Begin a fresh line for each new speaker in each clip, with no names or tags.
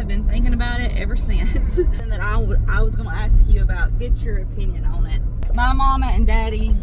have been thinking about it ever since. And that I was going to ask you about, get your opinion on it. My mama and daddy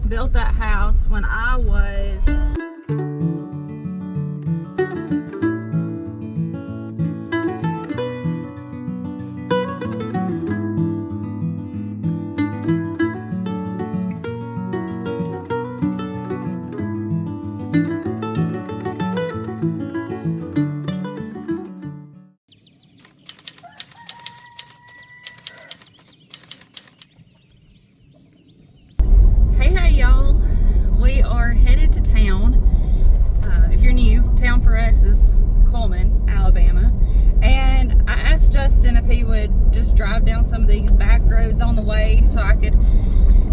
built that house when I was... Hey y'all, we are headed to town. If you're new, town for us is Cullman, Alabama. And I asked Justin if he would just drive down some of these back roads on the way so I could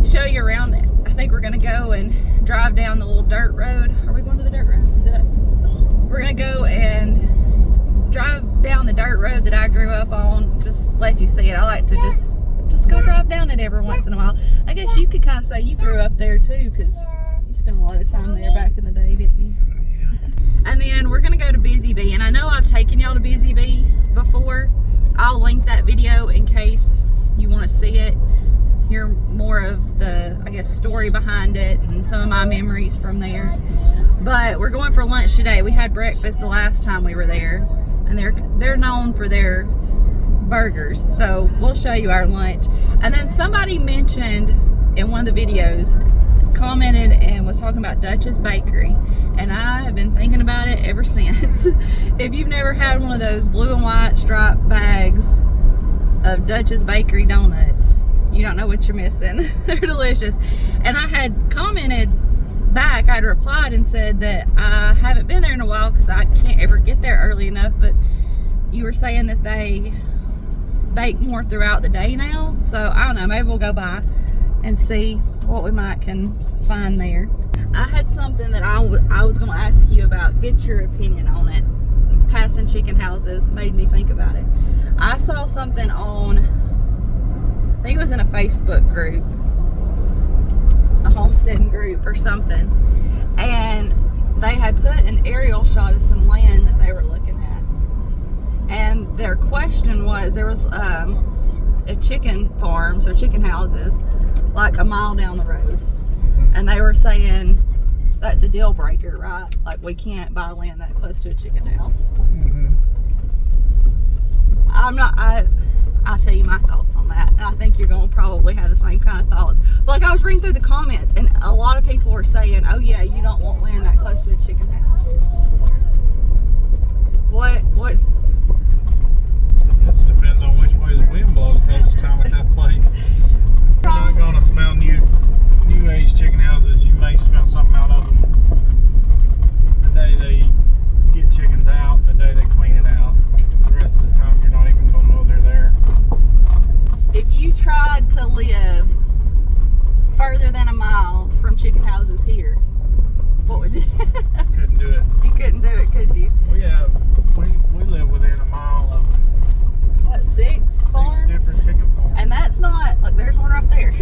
show you around. I think we're gonna go and drive down the little dirt road. Are we going to the dirt road? We're gonna go and drive down the dirt road that I grew up on. Just let you see it. I like to just go drive down it every once in a while. I guess you could kind of say you grew up there too, because you spent a lot of time there back in the day, didn't you? And then we're gonna go to Busy Bee, and I know I've taken y'all to Busy Bee before. I'll link that video in case you want to see it, hear more of the, I guess, story behind it and some of my memories from there. But we're going for lunch today. We had breakfast the last time we were there, and they're known for their burgers, so we'll show you our lunch. And then somebody mentioned in one of the videos, commented and was talking about Duchess Bakery, and I have been thinking about it ever since. If you've never had one of those blue and white striped bags of Duchess Bakery donuts, you don't know what you're missing. They're delicious. And I had commented back, I'd replied and said that I haven't been there in a while because I can't ever get there early enough, but you were saying that they bake more throughout the day now, so I don't know, maybe we'll go by and see what we might can find there. I had something that I was going to ask you about, get your opinion on it. Passing chicken houses made me think about it. I saw something on, I think it was in a Facebook group, a homesteading group or something, and they had put an aerial shot of some land that they were looking at. And their question was, there was a chicken farms or chicken houses like a mile down the road, and they were saying that's a deal breaker, right? Like, we can't buy land that close to a chicken house. I'll tell you my thoughts on that, and I think you're going to probably have the same kind of thoughts. But like, I was reading through the comments, and a lot of people were saying, oh yeah, you don't want land that close to a chicken house. What's
It depends on which way the wind blows most of the time at that place. You're not going to smell new age chicken houses. You may smell something out of them the day they get chickens out, the day they clean it out. The rest of the time, you're not even going to know they're there.
if you tried to live further than a mile from chicken houses here, what would you?
Couldn't do it.
You couldn't do it, could you?
We live within a mile of
What, six farms?
different chicken farms.
And that's not, like, there's one right there.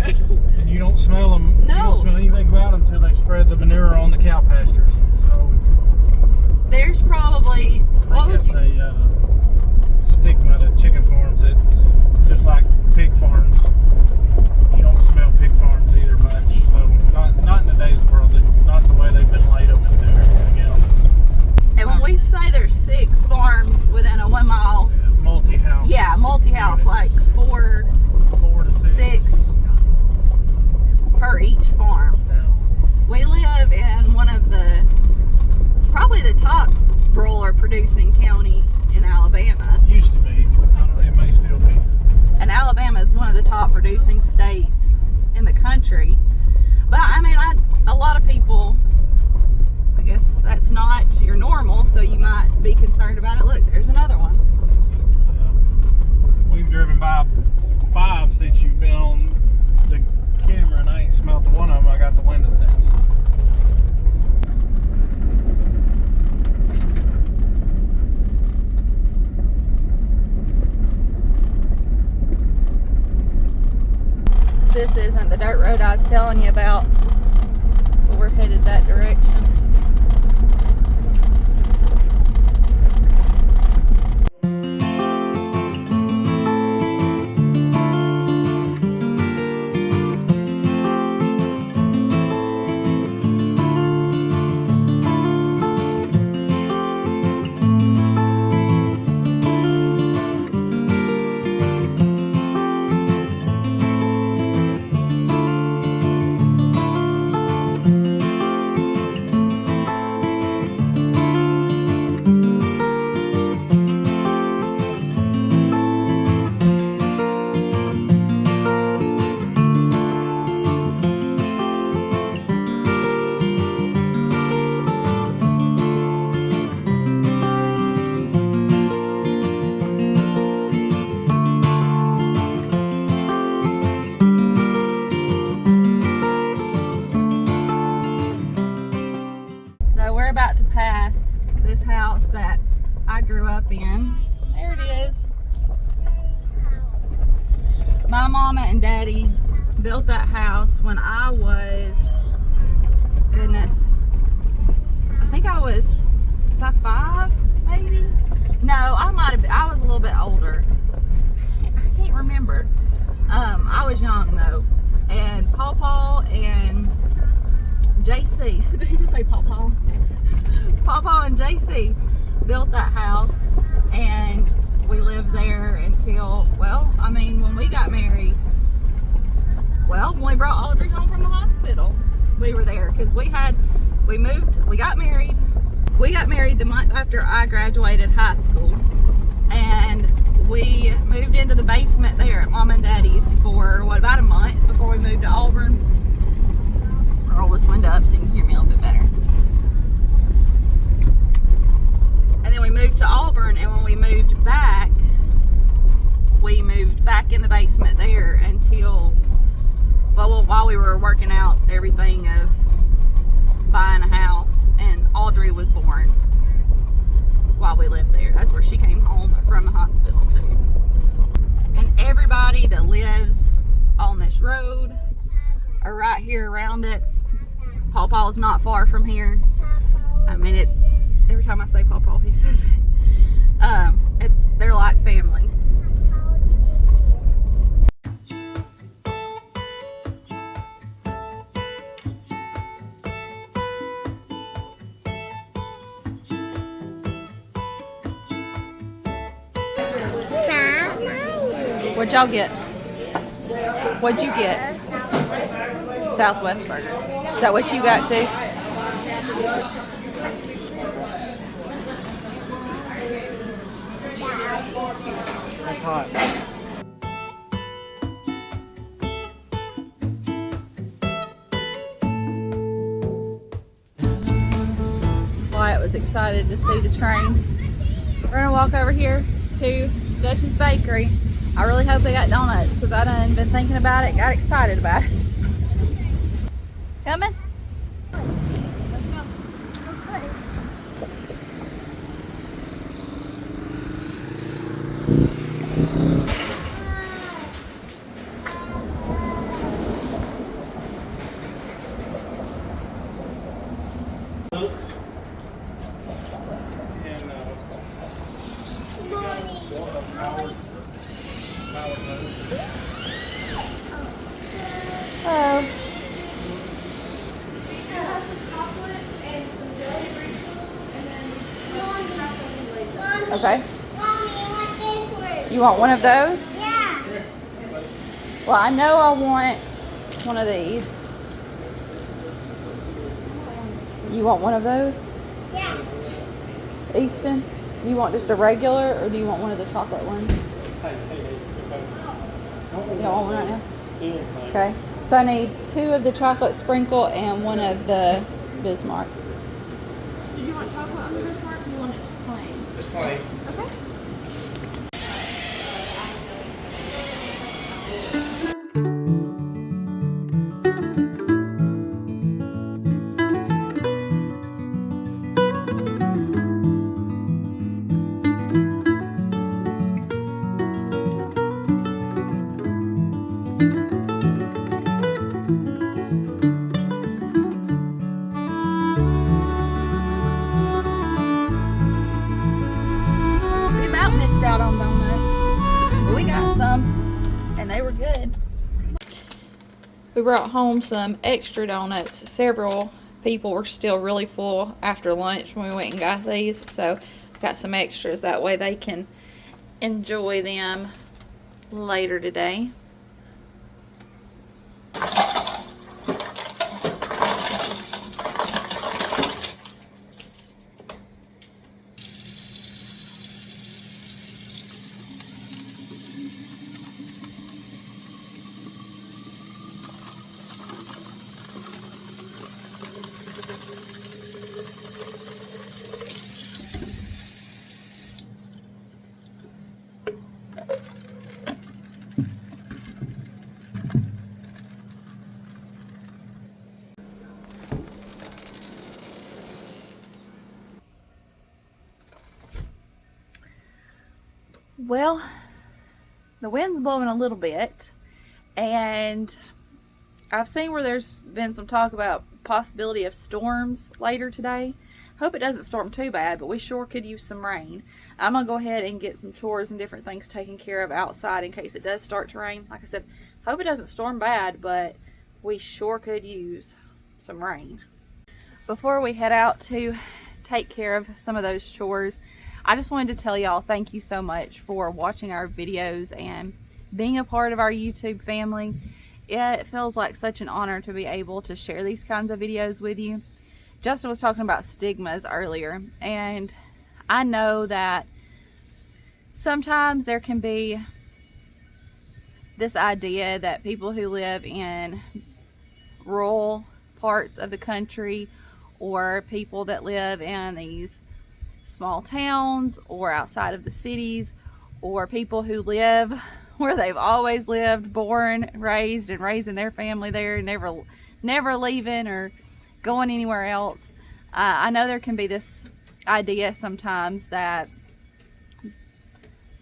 And you don't smell them.
No.
You don't smell anything about them until they spread the manure on the cow pastures. So
There's probably, what would you say?
a stigma to chicken farms. It's just like pig farms. You don't smell pig farms either much. So not in today's world. Not the way they've been laid up and do everything else.
And when we say there's 6 farms within a 1 mile,
Multi-house.
yeah, multi-house, like 4
to
6 per each farm.
Yeah.
We live in one of the, probably the top broiler producing county in Alabama.
Used to be. It may still be.
And Alabama is one of the top producing states in the country. But I mean, a lot of people, I guess that's not your normal, so you might be concerned about it. Look, there's another one.
We've driven by 5 since you've been on the camera, and I ain't smelt the one of them. I got the windows down.
This isn't the dirt road I was telling you about, but we're headed that direction. mama and daddy built that house when I was, goodness, I think was I 5 maybe? No, I might have been, I was a little bit older. I can't remember. I was young though. And Paw and JC, did he just say Paw? Paw and JC built that house, and we lived there until, well, I mean, when we got married, well, when we brought Audrey home from the hospital, we were there because we got married the month after I graduated high school, and we moved into the basement there at Mom and Daddy's for about a month before we moved to Auburn. Roll this window up so you can hear me a little bit better. And then we moved to Auburn, and when we moved back in the basement there until, well, while we were working out everything of buying a house, and Audrey was born while we lived there. That's where she came home from the hospital too. And everybody that lives on this road or right here around it, Paw is not far from here. I mean, every time I say Paw, he says it. They're like family. What'd y'all get? What'd you get? Southwest burger. Is that what you got too?
It's hot.
Wyatt was excited to see the train. We're gonna walk over here to Duchess Bakery. I really hope they got donuts because I done been thinking about it, got excited about it. Coming?
Looks. And Howard.
Hello. Okay. You want one of those?
Yeah.
Well, I know I want one of these. You want one of those?
Yeah.
Easton, you want just a regular, or do you want one of the chocolate ones? You don't want one right now? Okay. So I need 2 of the chocolate sprinkle and 1 of the Bismarcks.
Did you want chocolate on the Bismarck, or you want it just plain?
Just plain.
Okay.
We about missed out on donuts, but we got some, and they were good. We brought home some extra donuts. Several people were still really full after lunch when we went and got these, so got some extras. That way they can enjoy them later today. Well, the wind's blowing a little bit, And I've seen where there's been some talk about possibility of storms later today. Hope it doesn't storm too bad, but we sure could use some rain. I'm gonna go ahead and get some chores and different things taken care of outside in case it does start to rain. Like I said, hope it doesn't storm bad, but we sure could use some rain. Before we head out to take care of some of those chores, I just wanted to tell y'all thank you so much for watching our videos and being a part of our YouTube family. It feels like such an honor to be able to share these kinds of videos with you. Justin was talking about stigmas earlier, and I know that sometimes there can be this idea that people who live in rural parts of the country, or people that live in these small towns or outside of the cities, or people who live where they've always lived, born, raised, and raising their family there, never leaving or going anywhere else. I know there can be this idea sometimes that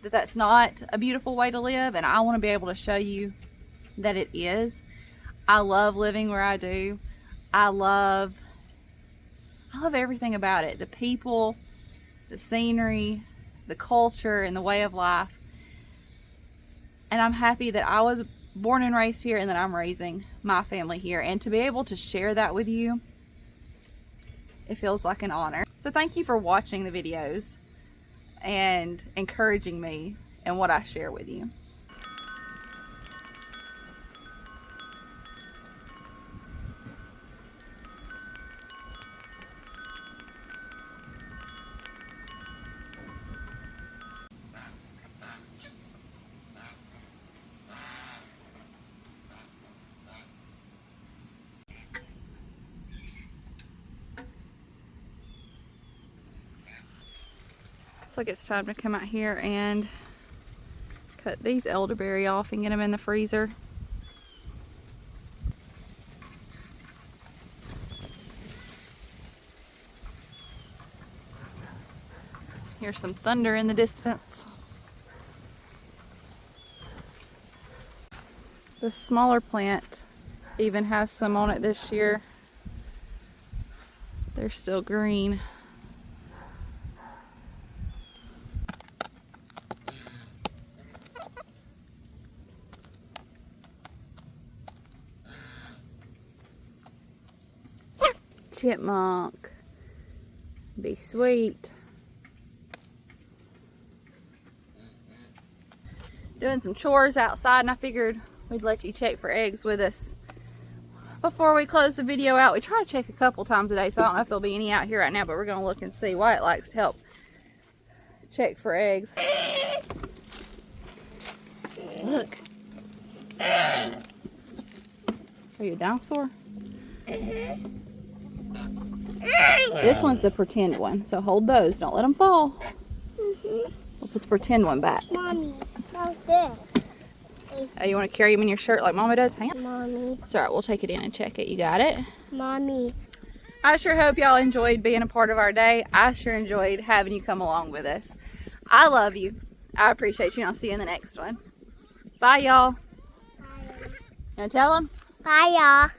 that's not a beautiful way to live, and I want to be able to show you that it is. I love living where I do. I love everything about it. The people, the scenery, the culture, and the way of life. And I'm happy that I was born and raised here and that I'm raising my family here. And to be able to share that with you, it feels like an honor. So thank you for watching the videos and encouraging me in what I share with you. Looks like it's time to come out here and cut these elderberry off and get them in the freezer. Here's some thunder in the distance. The smaller plant even has some on it this year. They're still green. Chipmunk, be sweet. Doing some chores outside, and I figured we'd let you check for eggs with us before we close the video out. We try to check a couple times a day, so I don't know if there'll be any out here right now, but we're gonna look and see. Wyatt likes to help check for eggs. Look. Are you a dinosaur? This one's the pretend one, so hold those. Don't let them fall. We'll put the pretend one back.
Mommy, how's this?
Oh, you want to carry them in your shirt like Mama does? Hang on.
Mommy.
It's alright, we'll take it in and check it. You got it?
Mommy.
I sure hope y'all enjoyed being a part of our day. I sure enjoyed having you come along with us. I love you. I appreciate you, and I'll see you in the next one. Bye, y'all.
Bye.
You want to tell them?
Bye, y'all.